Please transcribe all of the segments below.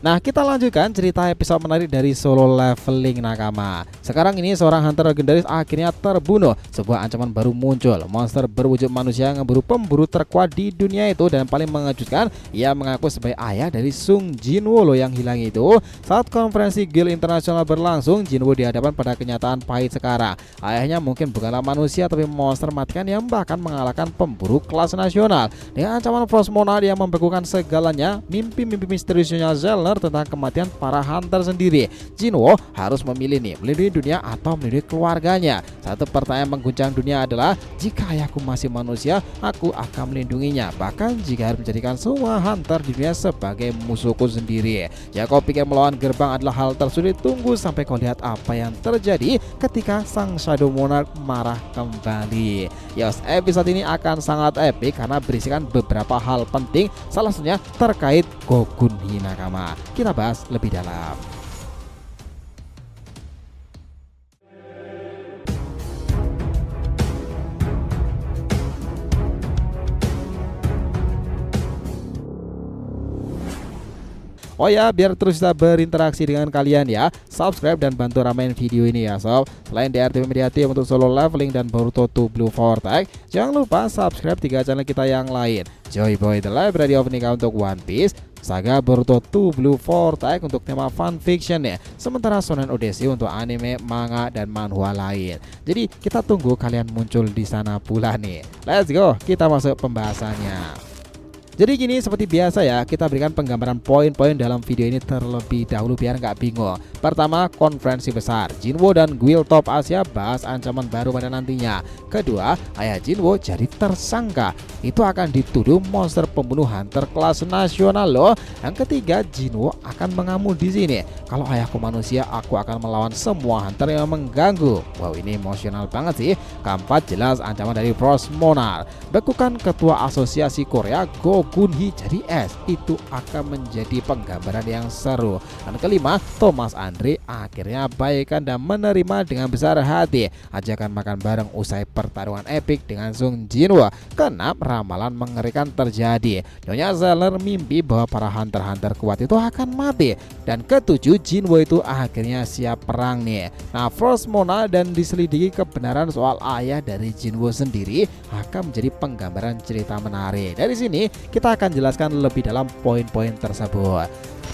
Nah, kita lanjutkan cerita episode menarik dari Solo Leveling nakama. Sekarang ini seorang hunter legendaris akhirnya terbunuh. Sebuah ancaman baru muncul. Monster berwujud manusia yang memburu pemburu terkuat di dunia itu, dan paling mengejutkan, ia mengaku sebagai ayah dari Sung Jinwoo yang hilang itu. Saat konferensi guild internasional berlangsung, Jinwoo dihadapkan pada kenyataan pahit sekarang. Ayahnya mungkin bukanlah manusia tapi monster matikan yang bahkan mengalahkan pemburu kelas nasional. Dengan ancaman Frost Monarch yang membekukan segalanya, mimpi-mimpi misteriusnya Zellner tentang kematian para hunter sendiri, Jinwoo harus memilih nih, melindungi dunia atau melindungi keluarganya. Satu pertanyaan mengguncang dunia adalah, jika ayahku masih manusia, aku akan melindunginya, bahkan jika harus menjadikan semua hunter di dunia sebagai musuhku sendiri. Jika kau pikir melawan gerbang adalah hal tersulit, tunggu sampai kau lihat apa yang terjadi ketika sang Shadow Monarch marah kembali. Yes, episode ini akan sangat epic karena berisikan beberapa hal penting, salah satunya terkait Gogunhi nakama. Kita bahas lebih dalam. Oh ya, biar terus bisa berinteraksi dengan kalian ya, subscribe dan bantu ramein video ini ya sob. Selain di RTV Media Team untuk Solo Leveling dan Boruto 2 Blue Vortex, jangan lupa subscribe 3 channel kita yang lain: Joy Boy The Library of Nika untuk One Piece, Saga Boruto 2 Blue Vortex untuk tema fan fiction ya, sementara Shonen Odyssey untuk anime, manga, dan manhwa lain. Jadi kita tunggu kalian muncul di sana pula nih. Let's go, kita masuk pembahasannya. Jadi gini, seperti biasa ya, kita berikan penggambaran poin-poin dalam video ini terlebih dahulu biar nggak bingung. Pertama, konferensi besar. Jinwoo dan Guild Top Asia bahas ancaman baru pada nantinya. Kedua, ayah Jinwoo jadi tersangka. Itu akan dituduh monster pembunuh hunter kelas nasional loh. Yang ketiga, Jinwoo akan mengamul di sini. Kalau ayahku manusia, aku akan melawan semua hunter yang mengganggu. Wow, ini emosional banget sih. Keempat, jelas ancaman dari Frost Monarch. Bekukan ketua asosiasi Korea Gogunhi jadi es, itu akan menjadi penggambaran yang seru. Dan kelima, Thomas Andre akhirnya baikan dan menerima dengan besar hati ajakan makan bareng usai pertarungan epik dengan Sung Jinwoo. Keenam, ramalan mengerikan terjadi. Nyonya Zeller mimpi bahwa para hunter-hunter kuat itu akan mati. Dan ketujuh, Jinwoo itu akhirnya siap perang nih. Nah, Frost Monarch dan diselidiki kebenaran soal ayah dari Jinwoo sendiri akan menjadi penggambaran cerita menarik. Dari sini kita akan jelaskan lebih dalam poin-poin tersebut.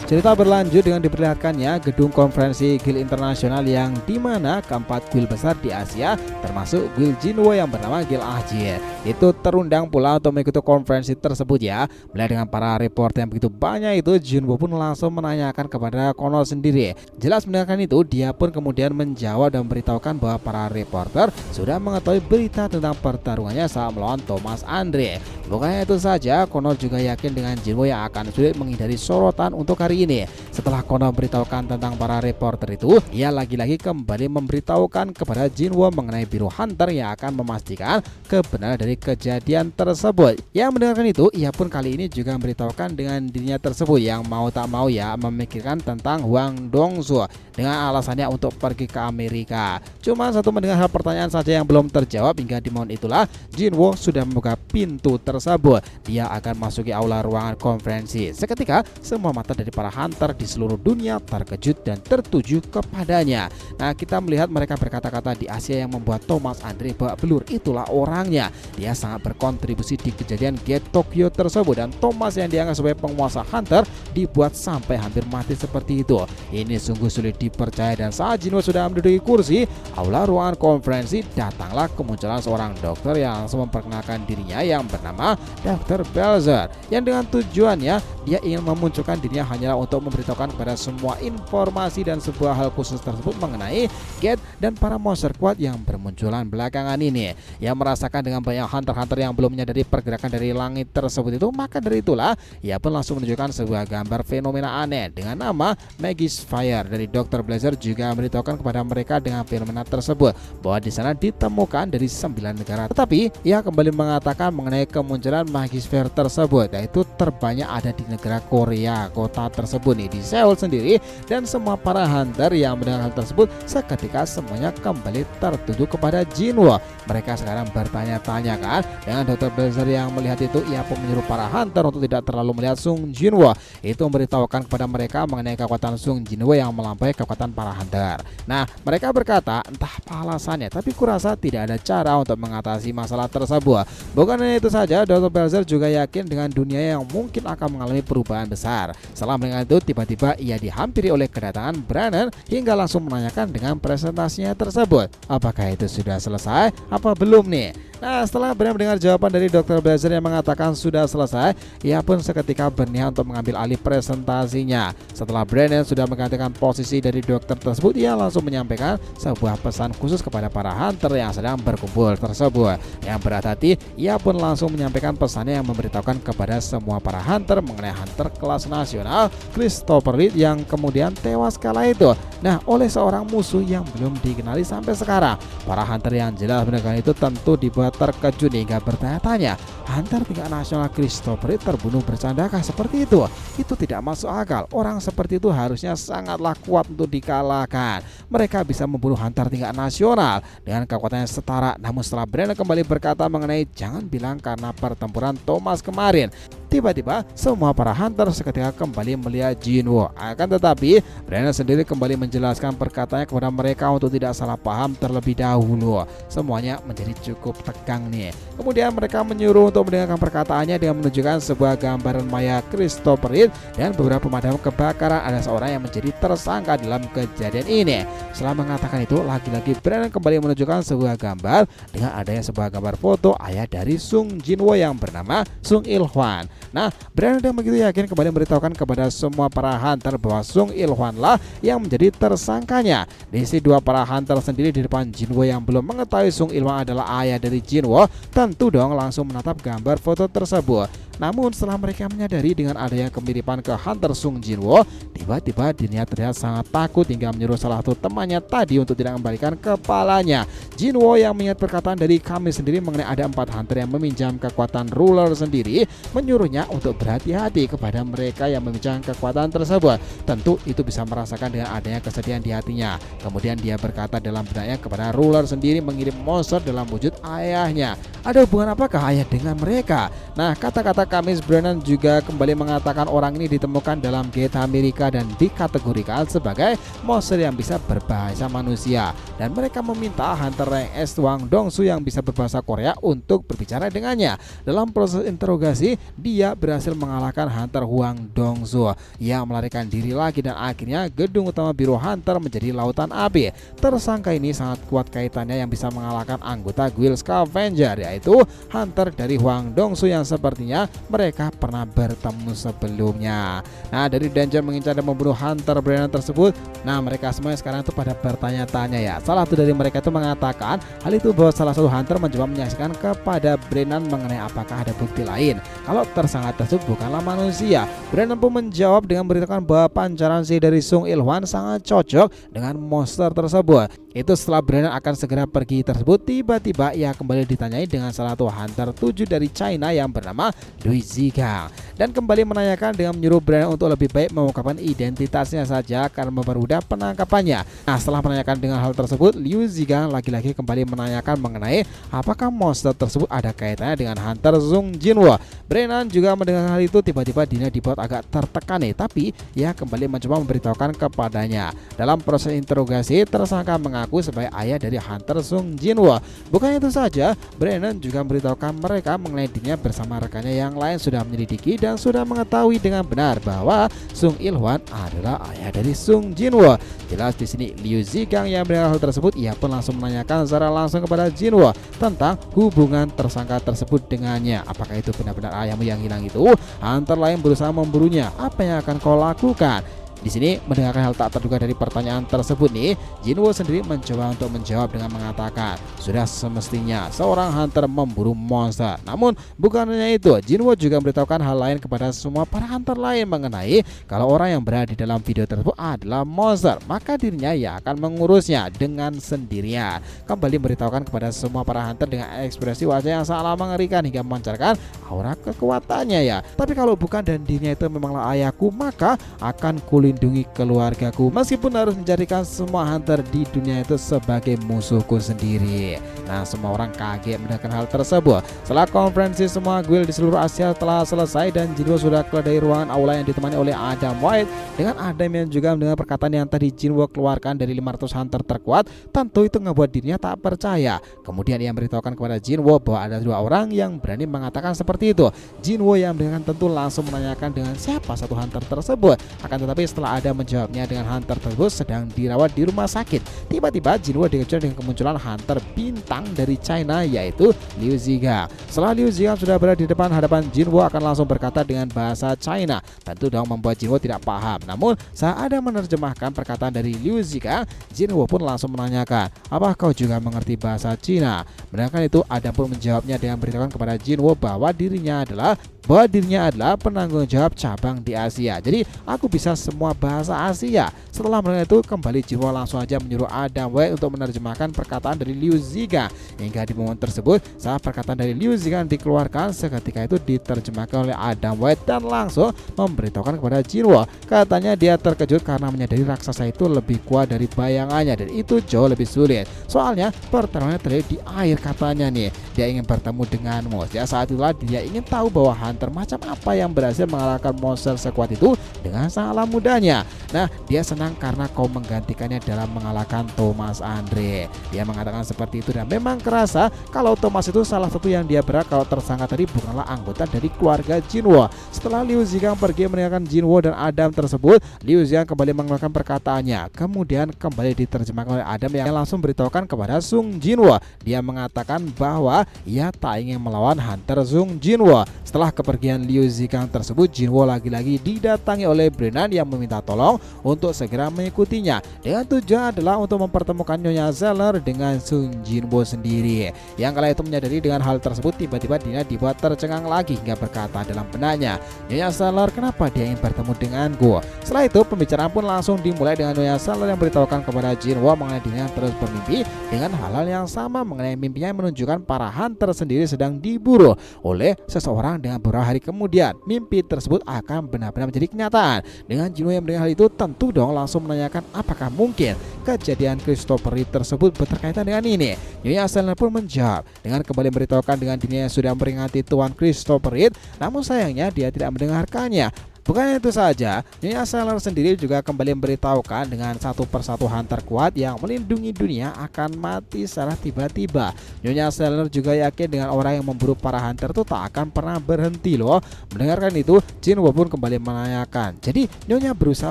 Cerita berlanjut dengan diperlihatkannya gedung konferensi guild internasional yang dimana keempat guild besar di Asia termasuk guild Jinwoo yang bernama Guild Ajir itu terundang pula untuk mengikuti konferensi tersebut ya. Melihat dengan para reporter yang begitu banyak itu, Jinwoo pun langsung menanyakan kepada Kono sendiri. Jelas mendengarkan itu, dia pun kemudian menjawab dan memberitahukan bahwa para reporter sudah mengetahui berita tentang pertarungannya saat melawan Thomas Andre. Bukannya itu saja, Kono juga yakin dengan Jinwoo yang akan sulit menghindari sorotan untuk hari ini. Setelah Kono memberitahukan tentang para reporter itu, ia lagi-lagi kembali memberitahukan kepada Jinwoo mengenai biru hunter yang akan memastikan kebenaran dari kejadian tersebut. Yang mendengarkan itu, ia pun kali ini juga memberitahukan dengan dirinya tersebut yang mau tak mau ya memikirkan tentang Hwang Dong-soo dengan alasannya untuk pergi ke Amerika. Cuma satu mendengar hal pertanyaan saja yang belum terjawab, hingga di momen itulah Jinwoo sudah membuka pintu tersebut. Dia akan masuki aula ruangan konferensi. Seketika semua mata dari para hunter di seluruh dunia terkejut dan tertuju kepadanya. Nah, kita melihat mereka berkata-kata di Asia yang membuat Thomas Andre babak belur. Itulah orangnya. Dia sangat berkontribusi di kejadian Gate Tokyo tersebut, dan Thomas yang dianggap sebagai penguasa hunter dibuat sampai hampir mati seperti itu. Ini sungguh sulit dipercaya. Dan saat Jinwoo sudah menduduki kursi aula ruangan konferensi, datanglah kemunculan seorang dokter yang langsung memperkenalkan dirinya yang bernama Dr. Belzer, yang dengan tujuannya dia ingin memunculkan dirinya hanyalah untuk memberitahukan kepada semua informasi dan sebuah hal khusus tersebut mengenai Gate dan para monster kuat yang bermunculan belakangan ini. Yang merasakan dengan banyak hunter-hunter yang belum menyadari pergerakan dari langit tersebut itu, maka dari itulah ia pun langsung menunjukkan sebuah gambar fenomena aneh dengan nama Magus Fire. Dari Dr. Blazer juga memberitahukan kepada mereka dengan fenomena tersebut bahwa di sana ditemukan dari 9 negara. Tetapi ia kembali mengatakan mengenai kemunculan Magus Fire tersebut, yaitu terbanyak ada di negara Korea, kota saat tersebut nih di Seoul sendiri, dan semua para hunter yang mendengar hal tersebut seketika semuanya kembali tertuju kepada Jinwo. Mereka sekarang bertanya-tanya kan, dengan Dr. Blazer yang melihat itu, ia pun menyuruh para hunter untuk tidak terlalu melihat Sung Jinwo. Itu memberitahukan kepada mereka mengenai kekuatan Sung Jinwo yang melampaui kekuatan para hunter. Nah, mereka berkata, entah apa alasannya, tapi kurasa tidak ada cara untuk mengatasi masalah tersebut. Bukan hanya itu saja, Dr. Blazer juga yakin dengan dunia yang mungkin akan mengalami perubahan besar. Setelah mendengar itu, tiba-tiba ia dihampiri oleh kedatangan Brennan hingga langsung menanyakan dengan presentasinya tersebut. Apakah itu sudah selesai? Apa belum nih? Nah, setelah Brennan mendengar jawaban dari Dr. Blazer yang mengatakan sudah selesai, ia pun seketika berniat untuk mengambil alih presentasinya. Setelah Brennan sudah menggantikan posisi dari dokter tersebut, ia langsung menyampaikan sebuah pesan khusus kepada para hunter yang sedang berkumpul tersebut. Yang berhati-hati, ia pun langsung menyampaikan pesannya yang memberitahukan kepada semua para hunter mengenai hunter kelas nasional Christopher Reed yang kemudian tewas kala itu. Nah, oleh seorang musuh yang belum dikenali sampai sekarang. Para hunter yang jelas mendengar itu tentu dibuat terkejut hingga bertanya-tanya, hunter tingkat nasional Christopher Reed terbunuh bercandakah seperti itu? Itu tidak masuk akal. Orang seperti itu harusnya sangatlah kuat untuk dikalahkan. Mereka bisa membunuh hunter tingkat nasional dengan kekuatan yang setara. Namun setelah Brennan kembali berkata mengenai jangan bilang karena pertempuran Thomas kemarin, tiba-tiba semua para hunter seketika kembali melihat Jinwo. Akan tetapi Brennan sendiri kembali menjelaskan perkataannya kepada mereka untuk tidak salah paham terlebih dahulu. Semuanya menjadi cukup tegang nih. Kemudian mereka menyuruh untuk mendengarkan perkataannya dengan menunjukkan sebuah gambaran maya Christopher Reed dan beberapa pemadam kebakaran. Ada seorang yang menjadi tersangka dalam kejadian ini. Setelah mengatakan itu, lagi-lagi Brennan kembali menunjukkan sebuah gambar dengan adanya sebuah gambar foto ayah dari Sung Jinwo yang bernama Sung Il-hwan. Nah, Brennan yang begitu yakin kembali memberitahukan kepada semua para hunter bahwa Sung Il-hwan lah yang menjadi tersangkanya. Di sisi dua para hunter sendiri di depan Jinwo yang belum mengetahui Sung Il-hwan adalah ayah dari Jinwo, tentu dong langsung menatap gambar foto tersebut. Namun setelah mereka menyadari dengan adanya kemiripan ke hunter Sung Jinwo, tiba-tiba dirinya terlihat sangat takut hingga menyuruh salah satu temannya tadi untuk tidak membalikan kepalanya. Jinwo yang mengingat perkataan dari kami sendiri mengenai ada 4 hunter yang meminjam kekuatan ruler sendiri, menyuruhnya untuk berhati-hati kepada mereka yang meminjam kekuatan tersebut. Tentu itu bisa merasakan dengan adanya kesedihan di hatinya. Kemudian dia berkata dalam benaknya kepada ruler sendiri mengirim monster dalam wujud ayahnya. Ada hubungan apakah ayah dengan mereka? Nah, kata-kata Kamis Brennan juga kembali mengatakan orang ini ditemukan dalam gate Amerika dan dikategorikan sebagai monster yang bisa berbahasa manusia, dan mereka meminta hunter rank S Wang Dongsu yang bisa berbahasa Korea untuk berbicara dengannya. Dalam proses interogasi, dia berhasil mengalahkan hunter Huang Dongsu yang melarikan diri lagi, dan akhirnya gedung utama Biro Hunter menjadi lautan api. Tersangka ini sangat kuat kaitannya yang bisa mengalahkan anggota Guild Scavenger, yaitu hunter dari Huang Dongsu yang sepertinya mereka pernah bertemu sebelumnya. Nah, dari dungeon mengincar dan membunuh hunter Brennan tersebut, nah mereka semua sekarang itu pada bertanya-tanya ya. Salah satu dari mereka itu mengatakan hal itu bahwa salah satu hunter mencoba menyaksikan kepada Brennan mengenai apakah ada bukti lain kalau tersangka tersebut bukanlah manusia. Brennan pun menjawab dengan memberitahukan bahwa pancaran si dari Sung Il-hwan sangat cocok dengan monster tersebut. Itu setelah Brennan akan segera pergi tersebut, tiba-tiba ia kembali ditanyai dengan salah satu hunter 7 dari China yang bernama Liu Zigang, dan kembali menanyakan dengan menyuruh Brennan untuk lebih baik mengungkapkan identitasnya saja karena mempermudah penangkapannya. Nah, setelah menanyakan dengan hal tersebut, Liu Zigang lagi-lagi kembali menanyakan mengenai apakah monster tersebut ada kaitannya dengan hunter Sung Jinwo. Brennan juga mendengar hal itu, tiba-tiba dirinya dibuat agak tertekan nih, tapi ia kembali mencoba memberitahukan kepadanya. Dalam proses interogasi, tersangka mengaku sebagai ayah dari hunter Sung Jinwo. Bukan itu saja, Brennan juga memberitahukan mereka mengenai dirinya bersama rekannya yang lain sudah menyelidiki dan sudah mengetahui dengan benar bahwa Sung Il-hwan adalah ayah dari Sung Jinwo. Jelas di sini Liu Zigang yang mendengar hal tersebut, ia pun langsung menanyakan secara langsung kepada Jinwo tentang hubungan tersangka tersebut dengannya. Apakah itu benar-benar ayahmu yang hilang itu? Hunter lain berusaha memburunya. Apa yang akan kau lakukan? Di sini mendengarkan hal tak terduga dari pertanyaan tersebut nih, Jinwo sendiri mencoba untuk menjawab dengan mengatakan sudah semestinya seorang hunter memburu monster. Namun bukan hanya itu, Jinwo juga memberitahukan hal lain kepada semua para hunter lain mengenai kalau orang yang berada di dalam video tersebut adalah monster, maka dirinya yang akan mengurusnya dengan sendirinya. Kembali memberitahukan kepada semua para hunter dengan ekspresi wajah yang sangat mengerikan hingga memancarkan aura kekuatannya ya. Tapi kalau bukan dan dirinya itu memanglah ayahku, maka akan kulindungi keluargaku meskipun harus menjadikan semua hunter di dunia itu sebagai musuhku sendiri. Nah, semua orang kaget mendengarkan hal tersebut. Setelah konferensi semua guild di seluruh Asia telah selesai dan Jinwo sudah keluar dari ruangan aula yang ditemani oleh Adam White. Dengan Adam yang juga mendengar perkataan yang tadi Jinwo keluarkan dari 500 hunter terkuat, tentu itu membuat dirinya tak percaya. Kemudian ia memberitahukan kepada Jinwo bahwa ada 2 orang yang berani mengatakan seperti itu. Jinwo yang mendengar tentu langsung menanyakan dengan siapa satu hunter tersebut. Akan tetapi setelah Adam menjawabnya dengan hunter tersebut sedang dirawat di rumah sakit, tiba-tiba Jinwo dikejutkan dengan kemunculan hunter bintang dari China yaitu Liu Zigang. Setelah Liu Zigang sudah berada di depan hadapan Jinwo akan langsung berkata dengan bahasa China. Tentu dong membuat Jinwo tidak paham. Namun saat ada menerjemahkan perkataan dari Liu Zigang, Jinwo pun langsung menanyakan, "Apa kau juga mengerti bahasa Cina?" Mendengarkan itu, Adam pun menjawabnya dengan beritahukan kepada Jinwo bahwa dirinya adalah penanggung jawab cabang di Asia. Jadi aku bisa semua bahasa Asia. Setelah mendengar itu, kembali Jinwo langsung aja menyuruh Adam White untuk menerjemahkan perkataan dari Liu Zigang. Hingga di momen tersebut, saat perkataan dari Liu Zigang dikeluarkan, seketika itu diterjemahkan oleh Adam White dan langsung memberitahukan kepada Jinwo. Katanya dia terkejut karena menyadari raksasa itu lebih kuat dari bayangannya dan itu jauh lebih sulit. Soalnya pertarungannya terjadi di air katanya nih. Dia ingin bertemu denganmu. Ya saat itulah dia ingin tahu bahwa hunter macam apa yang berhasil mengalahkan monster sekuat itu dengan sangatlah mudahnya. Nah, dia senang karena kau menggantikannya dalam mengalahkan Thomas Andre. Dia mengatakan seperti itu dan memang kerasa kalau Thomas itu salah satu yang dia berat kalau tersangka tadi bukanlah anggota dari keluarga Jinwo. Setelah Liu Zigang pergi meninggalkan Jinwo dan Adam tersebut, Liu Zigang kembali mengeluarkan perkataannya. Kemudian kembali diterjemahkan oleh Adam yang langsung beritahukan kepada Sung Jinwo. Dia mengatakan bahwa ia tak ingin melawan hunter Sung Jinwo. Setelah kepergian Liu Zigang tersebut, Jinwo lagi-lagi didatangi oleh Brennan yang meminta tolong untuk segera mengikutinya. Dengan tujuan adalah untuk mempertemukan Nyonya Zeller dengan Sung Jinwo sendiri. Yang kala itu menyadari dengan hal tersebut, tiba-tiba Dina dibuat tercengang lagi hingga berkata dalam benaknya, "Nyonya Zeller, kenapa dia ingin bertemu denganku?" Setelah itu, pembicaraan pun langsung dimulai dengan Nyonya Zeller yang beritahukan kepada Jinwo mengenai Dina yang terus bermimpi dengan hal-hal yang sama mengenai mimpinya yang menunjukkan para hunter sendiri sedang diburu oleh seseorang dengan beberapa hari kemudian mimpi tersebut akan benar-benar menjadi kenyataan. Dengan Jinwo yang mendengar hal itu tentu dong langsung menanyakan apakah mungkin kejadian Christopher Reed tersebut berkaitan dengan ini. Nyonya Zeller pun menjawab dengan kembali memberitahukan dengan dirinya yang sudah memperingati Tuan Christopher Reed, namun sayangnya dia tidak mendengarkannya. Bukan itu saja, Nyonya Zeller sendiri juga kembali memberitahukan dengan satu persatu hunter kuat yang melindungi dunia akan mati secara tiba-tiba. Nyonya Zeller juga yakin dengan orang yang memburu para hunter itu tak akan pernah berhenti loh. Mendengarkan itu, Jinwo pun kembali menanyakan, "Jadi Nyonya berusaha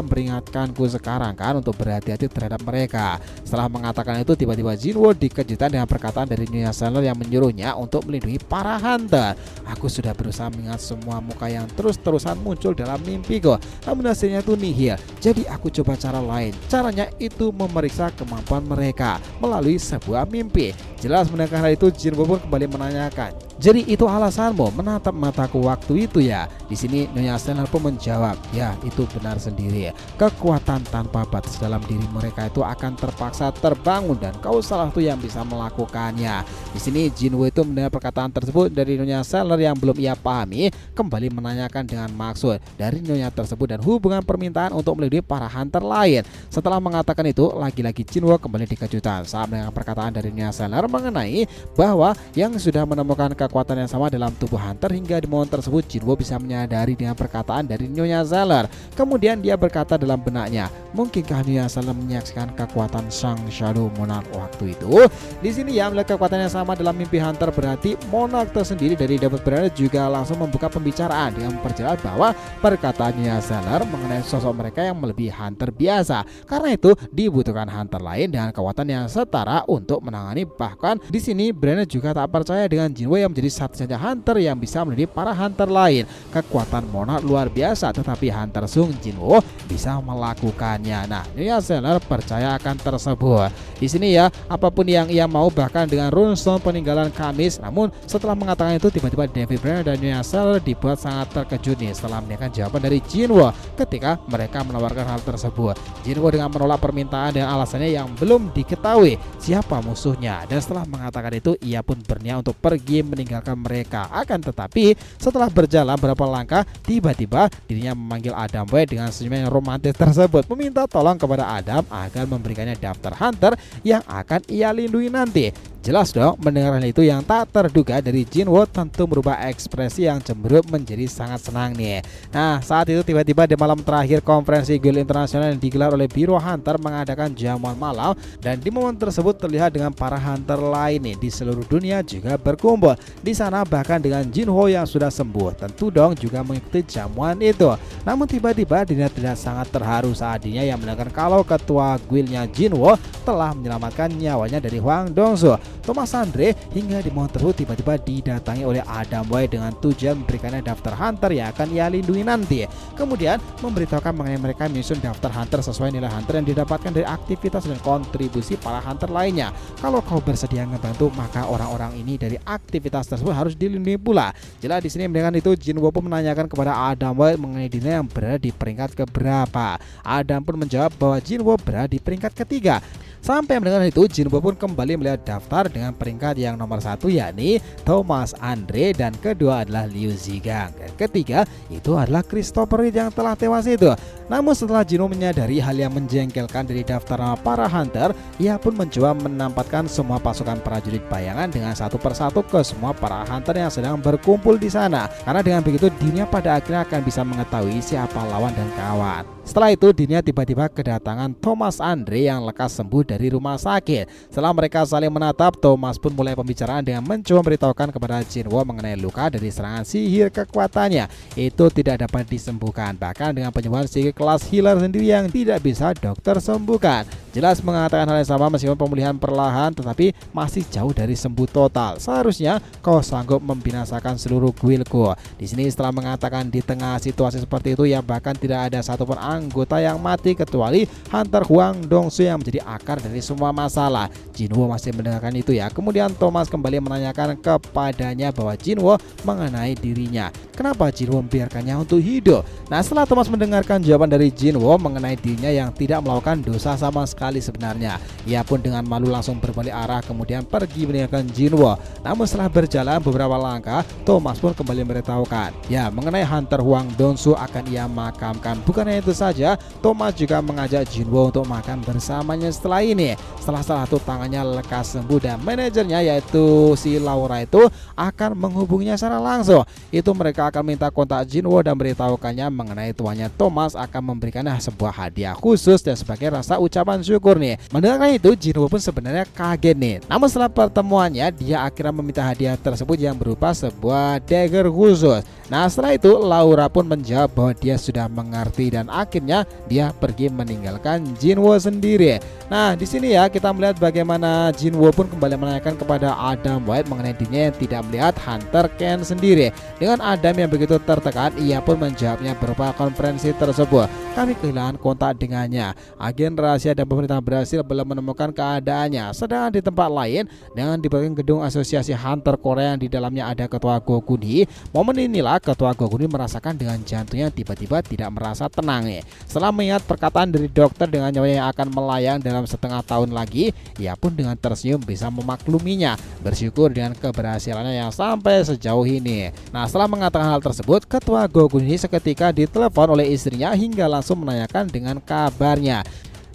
memperingatkanku sekarang kan untuk berhati-hati terhadap mereka?" Setelah mengatakan itu, tiba-tiba Jinwo dikejutkan dengan perkataan dari Nyonya Zeller yang menyuruhnya untuk melindungi para hunter. "Aku sudah berusaha mengingat semua muka yang terus-terusan muncul dalam mimpiku, namun hasilnya itu nihil. Jadi aku coba cara lain. Caranya itu memeriksa kemampuan mereka melalui sebuah mimpi." Jelas mendengar hal itu, Jinwo pun kembali menanyakan, "Jadi itu alasanmu menatap mataku waktu itu ya?" Di sini Nyonya Zeller pun menjawab, "Ya, itu benar sendiri. Kekuatan tanpa batas dalam diri mereka itu akan terpaksa terbangun dan kau salah satu yang bisa melakukannya." Di sini Jinwo itu mendengar perkataan tersebut dari Nyonya Zeller yang belum ia pahami, kembali menanyakan dengan maksud dari Nyonya tersebut dan hubungan permintaan untuk melindungi para hunter lain. Setelah mengatakan itu, lagi-lagi Jinwo kembali dikejutkan saat mendengar perkataan dari Nyonya Zeller mengenai bahwa yang sudah menemukan kekuatan yang sama dalam tubuh hunter. Hingga di momen tersebut Jinwo bisa menyadari dengan perkataan dari Nyonya Zeller. Kemudian dia berkata dalam benaknya, Mungkinkah Nia Sailor menyaksikan kekuatan sang Shadow Monarch waktu itu? Di sini ya, melihat kekuatannya sama dalam mimpi Hunter, berarti Monarch tersendiri dari David Banner juga langsung membuka pembicaraan dengan memperjelas bahwa perkataan Nia Sailor mengenai sosok mereka yang melebihi Hunter biasa. Karena itu dibutuhkan Hunter lain dengan kekuatan yang setara untuk menangani. Bahkan di sini Banner juga tak percaya dengan Jinwo yang menjadi satu-satunya Hunter yang bisa menjadi para Hunter lain. Kekuatan Monarch luar biasa, tetapi Hunter Sung Jinwo bisa melakukannya. Nah, Nia Sailor percaya akan tersebut. Di sini ya, apapun yang ia mau, bahkan dengan runestone peninggalan Kamis. Namun setelah mengatakan itu, tiba-tiba David Banner dan Nia Sailor dibuat sangat terkejut nih setelah mendengarkan jawaban dari Jinwo ketika mereka menawarkan hal tersebut. Jinwo dengan menolak permintaan dan alasannya yang belum diketahui siapa musuhnya, dan setelah mengatakan itu ia pun berniat untuk pergi meninggalkan mereka. Akan tetapi setelah berjalan beberapa langkah, tiba-tiba dirinya memanggil Adam White dengan senyuman yang romantis tersebut, meminta tolong kepada Adam agar memberikannya daftar Hunter yang akan ia lindungi nanti. Jelas dong, mendengarkan itu yang tak terduga dari Jinwo tentu merubah ekspresi yang cemberut menjadi sangat senang nih. Nah, saat itu tiba-tiba di malam terakhir konferensi Guild Internasional yang digelar oleh Biro Hunter mengadakan jamuan malam, dan di momen tersebut terlihat dengan para Hunter lain nih di seluruh dunia juga berkumpul di sana, bahkan dengan Jinwo yang sudah sembuh tentu dong juga mengikuti jamuan itu. Namun tiba-tiba dirinya tidak sangat terharu saat dirinya yang mendengarkan kalau ketua guildnya Jinwo telah menyelamatkan nyawanya dari Hwang Dongsu. Thomas Andre hingga di momen tersebut tiba-tiba didatangi oleh Adam White dengan tujuan memberikannya daftar Hunter yang akan ia lindungi nanti. Kemudian memberitahukan mengenai mereka menyusun daftar Hunter sesuai nilai Hunter yang didapatkan dari aktivitas dan kontribusi para Hunter lainnya. Kalau kau bersedia membantu, maka orang-orang ini dari aktivitas tersebut harus dilindungi pula. Jelas di sini mendengar itu, Jinwo pun menanyakan kepada Adam White mengenai dirinya yang berada di peringkat keberapa. Adam pun menjawab bahwa Jinwo berada di peringkat ketiga. Sampai mendengar itu, Jinwo pun kembali melihat daftar dengan peringkat yang nomor 1 yakni Thomas Andre, dan kedua adalah Liu Zigang, dan ketiga itu adalah Christopher Reed yang telah tewas itu. Namun setelah Jinwo menyadari hal yang menjengkelkan dari daftar nama para Hunter, ia pun mencoba menampatkan semua pasukan prajurit bayangan dengan satu persatu ke semua para Hunter yang sedang berkumpul di sana. Karena dengan begitu dirinya pada akhirnya akan bisa mengetahui siapa lawan dan kawan. Setelah itu dirinya tiba-tiba kedatangan Thomas Andre yang lekas sembuh dari rumah sakit. Setelah mereka saling menatap, Thomas pun mulai pembicaraan dengan mencoba memberitahukan kepada Jinwo mengenai luka dari serangan sihir kekuatannya. Itu tidak dapat disembuhkan, bahkan dengan penyembuhan sihir kelas healer sendiri yang tidak bisa dokter sembuhkan. Jelas mengatakan hal yang sama, meskipun pemulihan perlahan tetapi masih jauh dari sembuh total. Seharusnya kau sanggup membinasakan seluruh guildku. Di sini setelah mengatakan di tengah situasi seperti itu ya bahkan tidak ada satupun anggota yang mati kecuali Hunter Hwang Dongsu yang menjadi akar dari semua masalah. Jinwo masih mendengarkan itu ya. Kemudian Thomas kembali menanyakan kepadanya bahwa Jinwo mengenai dirinya. Kenapa Jinwo membiarkannya untuk hidup? Nah, setelah Thomas mendengarkan jawaban dari Jinwo mengenai dirinya yang tidak melakukan dosa sama sekali sebenarnya, ia pun dengan malu langsung berbalik arah kemudian pergi meninggalkan Jinwo. Namun setelah berjalan beberapa langkah, Thomas pun kembali memberitahukan ya mengenai Hunter Hwang Dongsu akan ia makamkan. Bukannya itu saja, Thomas juga mengajak Jinwo untuk makan bersamanya setelah ini. Setelah salah satu tangannya lekas sembuh dan manajernya yaitu si Laura itu akan menghubunginya secara langsung. Itu mereka akan minta kontak Jinwo dan beritahukannya mengenai tuannya Thomas akan memberikannya sebuah hadiah khusus dan sebagai rasa ucapan syukur nih. Mendengarkan itu, Jinwo pun sebenarnya kaget nih. Namun setelah pertemuannya, dia akhirnya meminta hadiah tersebut yang berupa sebuah dagger khusus. Nah, setelah itu Laura pun menjawab bahwa dia sudah mengerti dan akhirnya dia pergi meninggalkan Jinwo sendiri. Nah, di sini ya kita melihat bagaimana Jinwo pun kembali menanyakan kepada Adam White mengenai dirinya yang tidak melihat Hunter Ken sendiri. Dengan Adam yang begitu tertekan, ia pun menjawabnya berupa konferensi tersebut. Kami kehilangan kontak dengannya. Agen rahasia dan pemerintah berhasil belum menemukan keadaannya. Sedangkan di tempat lain, dengan di bagian gedung asosiasi Hunter Korea yang di dalamnya ada ketua Gogunhi, momen inilah ketua Gogunhi merasakan dengan jantungnya tiba-tiba tidak merasa tenang nih. Setelah mengingat perkataan dari dokter dengan nyawa yang akan melayang dalam setengah tahun lagi, ia pun dengan tersenyum bisa memakluminya, bersyukur dengan keberhasilannya yang sampai sejauh ini. Nah, setelah mengatakan hal tersebut, ketua Gogunhi seketika ditelepon oleh istrinya hingga langsung menanyakan dengan kabarnya.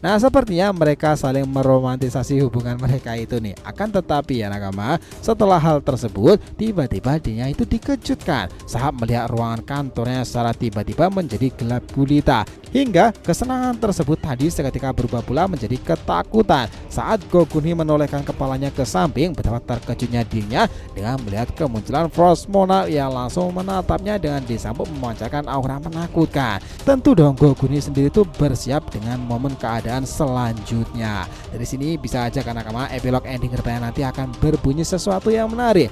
Nah, sepertinya mereka saling meromantisasi hubungan mereka itu nih. Akan tetapi ya nakama, setelah hal tersebut tiba-tiba dia itu dikejutkan saat melihat ruangan kantornya secara tiba-tiba menjadi gelap gulita, hingga kesenangan tersebut tadi seketika berubah pula menjadi ketakutan saat Gokuni menolehkan kepalanya ke samping. Betapa terkejutnya dirinya dengan melihat kemunculan Frostmourne yang langsung menatapnya dengan disambut memancarkan aura menakutkan. Tentu dong Gokuni sendiri itu bersiap dengan momen keadaan selanjutnya. Dari sini bisa aja karena epilog ending kedepannya nanti akan berbunyi sesuatu yang menarik.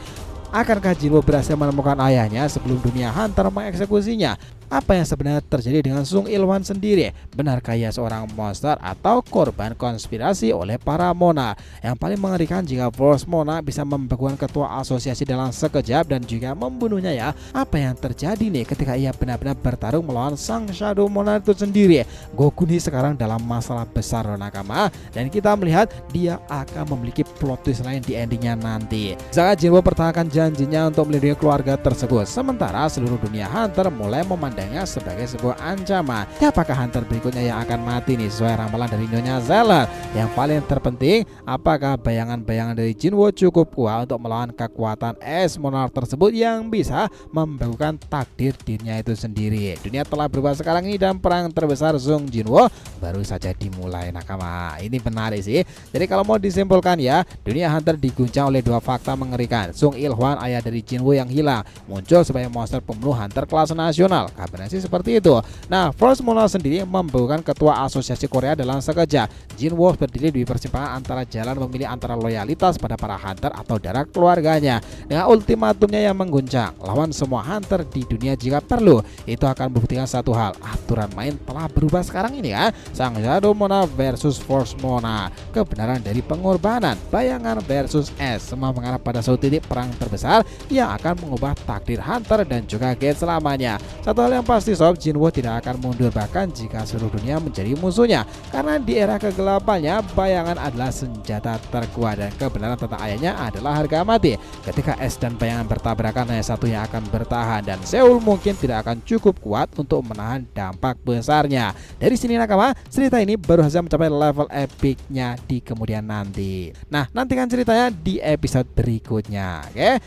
Akankah Jinwo berhasil menemukan ayahnya sebelum dunia Hunter mengeksekusinya? Apa yang sebenarnya terjadi dengan Sung Ilhwan sendiri? Benarkah ia seorang monster atau korban konspirasi oleh para Mona? Yang paling mengerikan jika Frostmourne bisa membekukan ketua asosiasi dalam sekejap dan juga membunuhnya ya. Apa yang terjadi nih ketika ia benar-benar bertarung melawan sang Shadow Mona itu sendiri? Gokuni sekarang dalam masalah besar nakama, dan kita melihat dia akan memiliki plot twist lain di endingnya nanti. Saat Jinwo pertahankan janjinya untuk melindungi keluarga tersebut, sementara seluruh dunia Hunter mulai memandang sebagai sebuah ancaman. Siapakah Hunter berikutnya yang akan mati nih sesuai ramalan dari Nyonya Zeller? Yang paling terpenting, apakah bayangan-bayangan dari Jinwo cukup kuat untuk melawan kekuatan es Monarch tersebut yang bisa membekukan takdir dirinya itu sendiri? Dunia telah berubah sekarang ini dan perang terbesar Sung Jinwo baru saja dimulai nakama. Ini menarik sih. Jadi kalau mau disimpulkan ya, dunia Hunter diguncang oleh dua fakta mengerikan. Sung Ilhwan, ayah dari Jinwo yang hilang, muncul sebagai monster pembunuh Hunter kelas nasional. Kabarnya sih seperti itu. Nah, Frostmourne sendiri membekukan ketua asosiasi Korea dalam sekejap. Jinwo berdiri di persimpangan antara jalan memilih antara loyalitas pada para Hunter atau darah keluarganya. Dengan ultimatumnya yang mengguncang, lawan semua Hunter di dunia jika perlu. Itu akan membuktikan satu hal, aturan main telah berubah sekarang ini ya. Sang Shadow Mona versus Frostmourne. Kebenaran dari pengorbanan, bayangan versus es, semua mengarah pada suatu titik perang terbesar yang akan mengubah takdir Hunter dan juga Gate selamanya. Satu hal yang pasti sob, Jinwo tidak akan mundur bahkan jika seluruh dunia menjadi musuhnya, karena di era kegelapannya bayangan adalah senjata terkuat dan kebenaran tentang ayahnya adalah harga mati. Ketika es dan bayangan bertabrakan, hanya satu yang akan bertahan dan Seoul mungkin tidak akan cukup kuat untuk menahan dampak besarnya. Dari sini nakama, cerita ini baru saja mencapai level epicnya di kemudian nanti. Nah, nantikan ceritanya di episode berikutnya. Oke,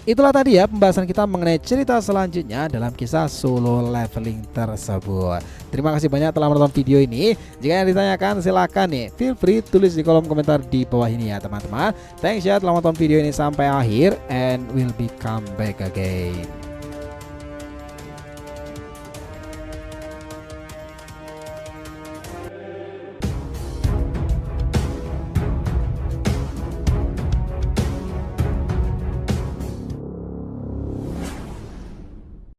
itulah tadi ya pembahasan kita mengenai cerita selanjutnya dalam kisah solo leveling tersebut. Terima kasih banyak telah menonton video ini. Jika yang ditanyakan silahkan nih, feel free tulis di kolom komentar di bawah ini ya teman-teman. Thanks ya telah menonton video ini sampai akhir, and we'll be come back again.